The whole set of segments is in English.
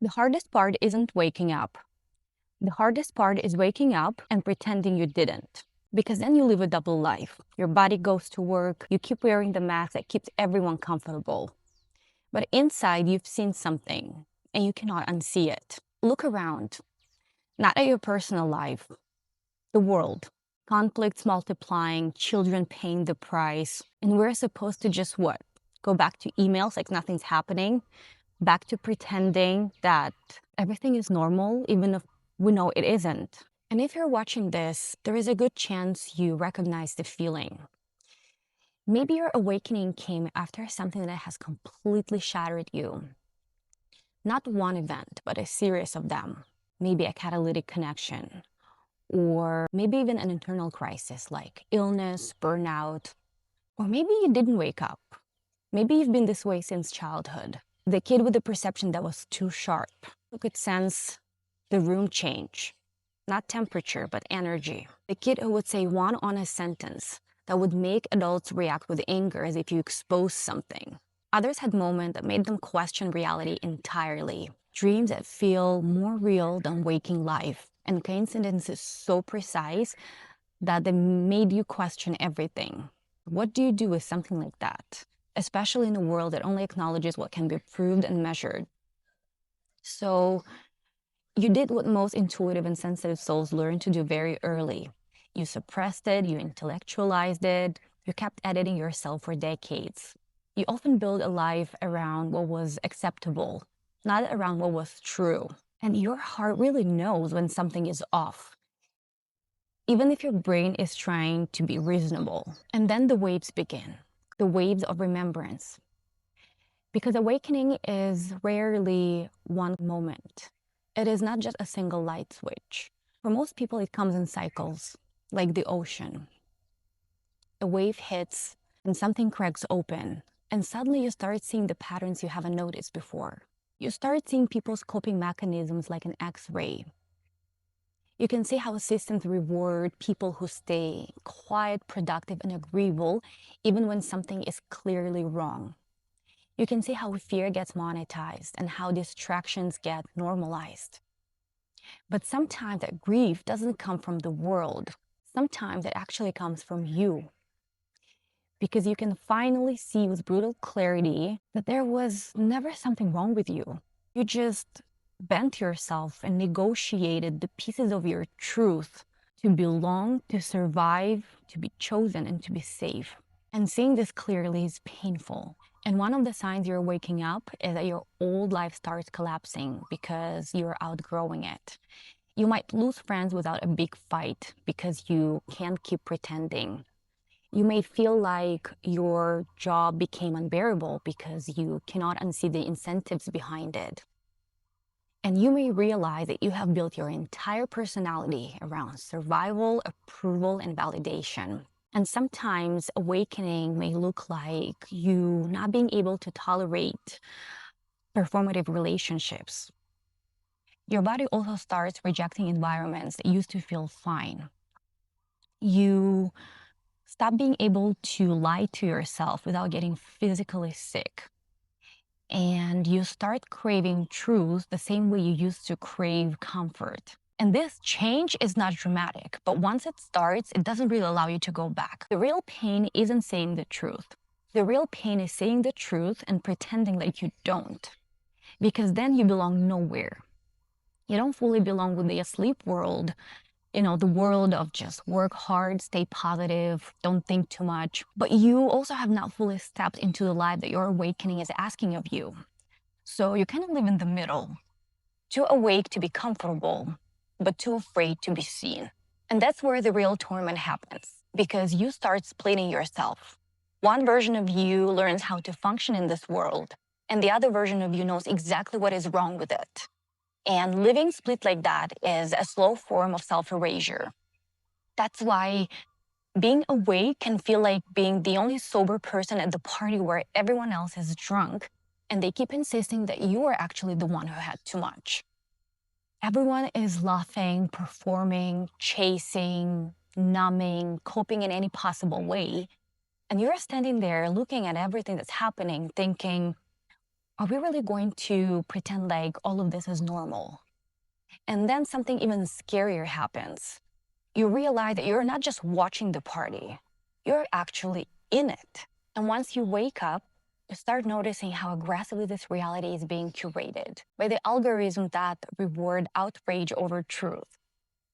The hardest part isn't waking up. The hardest part is waking up and pretending you didn't. Because then you live a double life. Your body goes to work, you keep wearing the mask that keeps everyone comfortable. But inside, you've seen something, and you cannot unsee it. Look around, not at your personal life, the world. Conflicts multiplying, children paying the price, and we're supposed to just what? Go back to emails like nothing's happening? Back to pretending that everything is normal, even if we know it isn't. And if you're watching this, there is a good chance you recognize the feeling. Maybe your awakening came after something that has completely shattered you. Not one event, but a series of them. Maybe a catalytic connection, or maybe even an internal crisis like illness, burnout, or maybe you didn't wake up. Maybe you've been this way since childhood. The kid with the perception that was too sharp, who could sense the room change, not temperature, but energy. The kid who would say one honest sentence that would make adults react with anger as if you exposed something. Others had moments that made them question reality entirely. Dreams that feel more real than waking life, and coincidences so precise that they made you question everything. What do you do with something like that? Especially in a world that only acknowledges what can be proved and measured. So you did what most intuitive and sensitive souls learn to do very early. You suppressed it, you intellectualized it, you kept editing yourself for decades. You often build a life around what was acceptable, not around what was true. And your heart really knows when something is off, even if your brain is trying to be reasonable. And then the waves begin, the waves of remembrance. Because awakening is rarely one moment. It is not just a single light switch. For most people, it comes in cycles, like the ocean. A wave hits and something cracks open, and suddenly you start seeing the patterns you haven't noticed before. You start seeing people's coping mechanisms like an X-ray. You can see how systems reward people who stay quiet, productive, and agreeable, even when something is clearly wrong. You can see how fear gets monetized and how distractions get normalized. But sometimes that grief doesn't come from the world. Sometimes it actually comes from you. Because you can finally see with brutal clarity that there was never something wrong with you. You just bent yourself and negotiated the pieces of your truth to belong, to survive, to be chosen, and to be safe. And seeing this clearly is painful. And one of the signs you're waking up is that your old life starts collapsing because you're outgrowing it. You might lose friends without a big fight because you can't keep pretending. You may feel like your job became unbearable because you cannot unsee the incentives behind it. And you may realize that you have built your entire personality around survival, approval, and validation. And sometimes awakening may look like you not being able to tolerate performative relationships. Your body also starts rejecting environments that used to feel fine. You stop being able to lie to yourself without getting physically sick. And you start craving truth the same way you used to crave comfort. And this change is not dramatic, but once it starts, it doesn't really allow you to go back. The real pain isn't saying the truth. The real pain is saying the truth and pretending like you don't, because then you belong nowhere. You don't fully belong with the asleep world, the world of just work hard, stay positive, don't think too much. But you also have not fully stepped into the life that your awakening is asking of you. So you kind of live in the middle, too awake to be comfortable, but too afraid to be seen. And that's where the real torment happens, because you start splitting yourself. One version of you learns how to function in this world, and the other version of you knows exactly what is wrong with it. And living split like that is a slow form of self-erasure. That's why being awake can feel like being the only sober person at the party where everyone else is drunk, and they keep insisting that you are actually the one who had too much. Everyone is laughing, performing, chasing, numbing, coping in any possible way. And you're standing there looking at everything that's happening, thinking, Are we really going to pretend like all of this is normal? And then something even scarier happens. You realize that you're not just watching the party, you're actually in it. And once you wake up, you start noticing how aggressively this reality is being curated by the algorithm that reward outrage over truth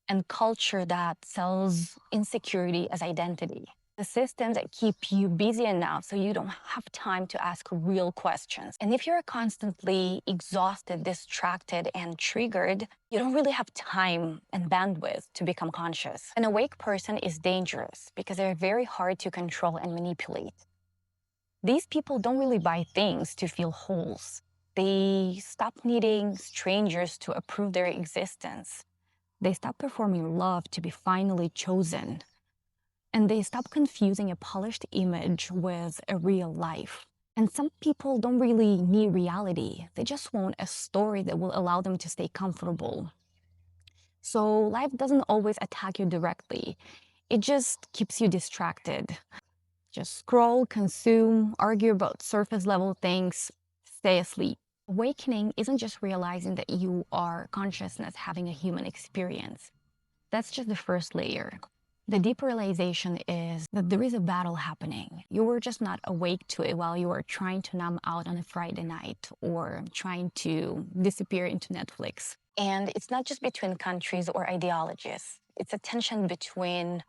and culture that sells insecurity as identity. The systems that keep you busy enough so you don't have time to ask real questions. And if you're constantly exhausted, distracted, and triggered, you don't really have time and bandwidth to become conscious. An awake person is dangerous because they're very hard to control and manipulate. These people don't really buy things to fill holes. They stop needing strangers to approve their existence. They stop performing love to be finally chosen. And they stop confusing a polished image with a real life. And some people don't really need reality. They just want a story that will allow them to stay comfortable. So life doesn't always attack you directly. It just keeps you distracted. Just scroll, consume, argue about surface level things, stay asleep. Awakening isn't just realizing that you are consciousness having a human experience. That's just the first layer. The deeper realization is that there is a battle happening. You were just not awake to it while you were trying to numb out on a Friday night or trying to disappear into Netflix. And it's not just between countries or ideologies. It's a tension between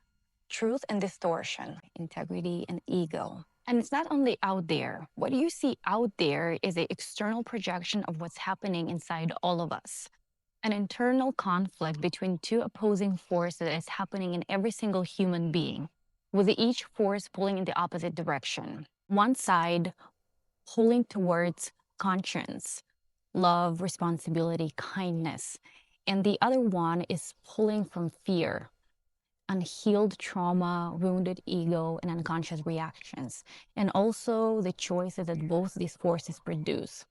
truth and distortion, integrity and ego. And it's not only out there. What you see out there is an external projection of what's happening inside all of us. An internal conflict between two opposing forces that is happening in every single human being, with each force pulling in the opposite direction. One side pulling towards conscience, love, responsibility, kindness, and the other one is pulling from fear, unhealed trauma, wounded ego, and unconscious reactions, and also the choices that both these forces produce.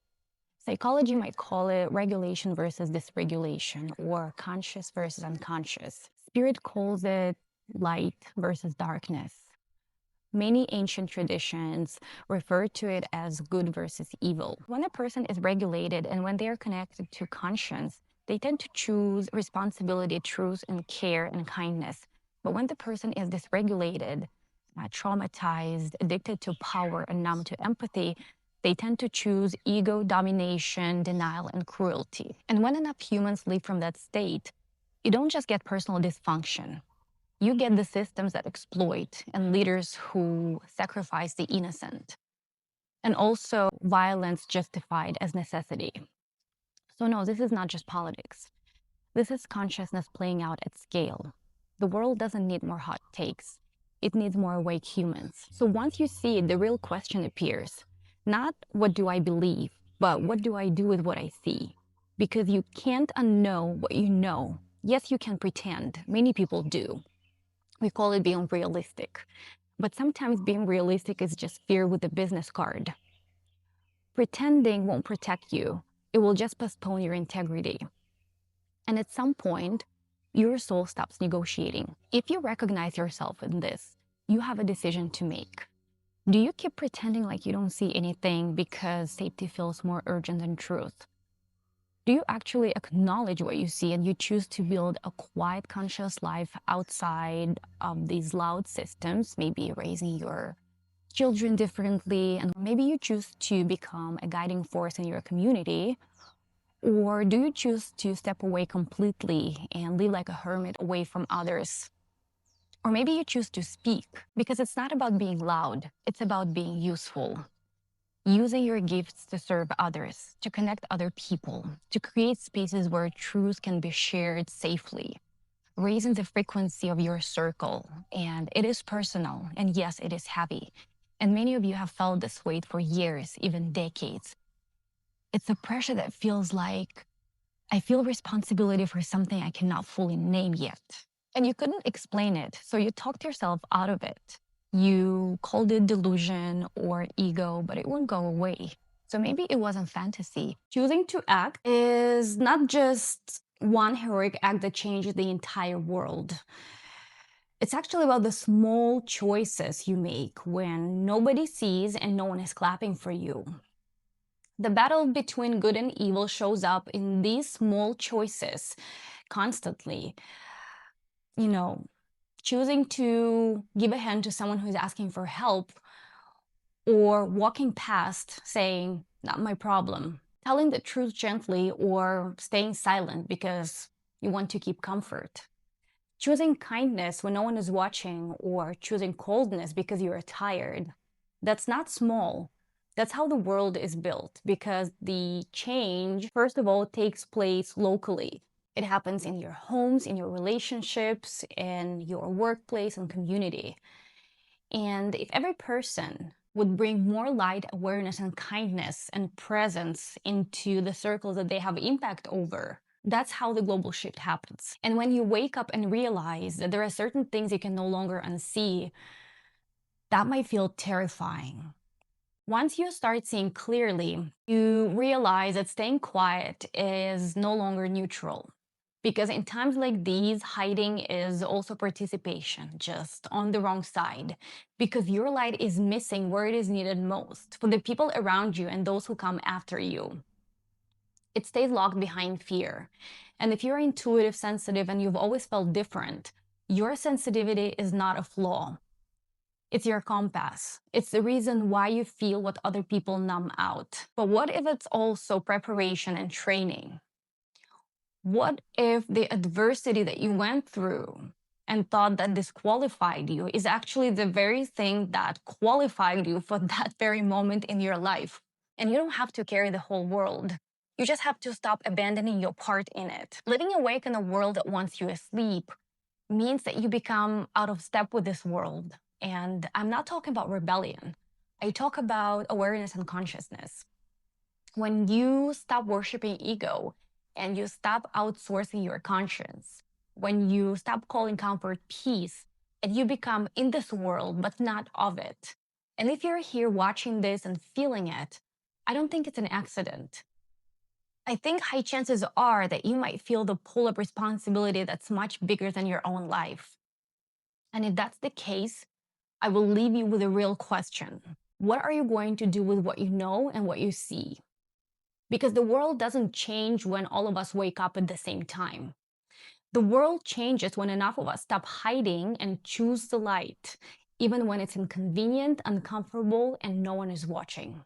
Psychology might call it regulation versus dysregulation, or conscious versus unconscious. Spirit calls it light versus darkness. Many ancient traditions refer to it as good versus evil. When a person is regulated and when they are connected to conscience, they tend to choose responsibility, truth, and care and kindness. But when the person is dysregulated, traumatized, addicted to power, and numb to empathy, they tend to choose ego, domination, denial, and cruelty. And when enough humans live from that state, you don't just get personal dysfunction. You get the systems that exploit and leaders who sacrifice the innocent. And also violence justified as necessity. So no, this is not just politics. This is consciousness playing out at scale. The world doesn't need more hot takes. It needs more awake humans. So once you see it, the real question appears. Not what do I believe, but what do I do with what I see? Because you can't unknow what you know. Yes, you can pretend. Many people do. We call it being realistic. But sometimes being realistic is just fear with a business card. Pretending won't protect you. It will just postpone your integrity. And at some point, your soul stops negotiating. If you recognize yourself in this, you have a decision to make. Do you keep pretending like you don't see anything because safety feels more urgent than truth? Do you actually acknowledge what you see and you choose to build a quiet, conscious life outside of these loud systems, maybe raising your children differently, and maybe you choose to become a guiding force in your community? Or do you choose to step away completely and live like a hermit away from others? Or maybe you choose to speak, because it's not about being loud, it's about being useful. Using your gifts to serve others, to connect other people, to create spaces where truth can be shared safely. Raising the frequency of your circle. And it is personal, and yes, it is heavy. And many of you have felt this weight for years, even decades. It's a pressure that feels like I feel responsibility for something I cannot fully name yet. And you couldn't explain it, so you talked yourself out of it. You called it delusion or ego, but it won't go away. So maybe it wasn't fantasy. Choosing to act is not just one heroic act that changes the entire world. It's actually about the small choices you make when nobody sees and no one is clapping for you. The battle between good and evil shows up in these small choices constantly. You know, choosing to give a hand to someone who's asking for help, or walking past saying, "Not my problem," telling the truth gently, or staying silent because you want to keep comfort. Choosing kindness when no one is watching, or choosing coldness because you're tired. That's not small. That's how the world is built, because the change, first of all, takes place locally. It happens in your homes, in your relationships, in your workplace and community. And if every person would bring more light, awareness, and kindness and presence into the circles that they have impact over, that's how the global shift happens. And when you wake up and realize that there are certain things you can no longer unsee, that might feel terrifying. Once you start seeing clearly, you realize that staying quiet is no longer neutral. Because in times like these, hiding is also participation, just on the wrong side. Because your light is missing where it is needed most, for the people around you and those who come after you. It stays locked behind fear. And if you're intuitive, sensitive, and you've always felt different, your sensitivity is not a flaw. It's your compass. It's the reason why you feel what other people numb out. But what if it's also preparation and training? What if the adversity that you went through and thought that disqualified you is actually the very thing that qualified you for that very moment in your life? And you don't have to carry the whole world. You just have to stop abandoning your part in it. Living awake in a world that wants you asleep means that you become out of step with this world. And I'm not talking about rebellion. I talk about awareness and consciousness. When you stop worshiping ego and you stop outsourcing your conscience, when you stop calling comfort peace, and you become in this world but not of it. And if you're here watching this and feeling it, I don't think it's an accident. I think high chances are that you might feel the pull of responsibility that's much bigger than your own life. And if that's the case, I will leave you with a real question. What are you going to do with what you know and what you see? Because the world doesn't change when all of us wake up at the same time. The world changes when enough of us stop hiding and choose the light, even when it's inconvenient, uncomfortable, and no one is watching.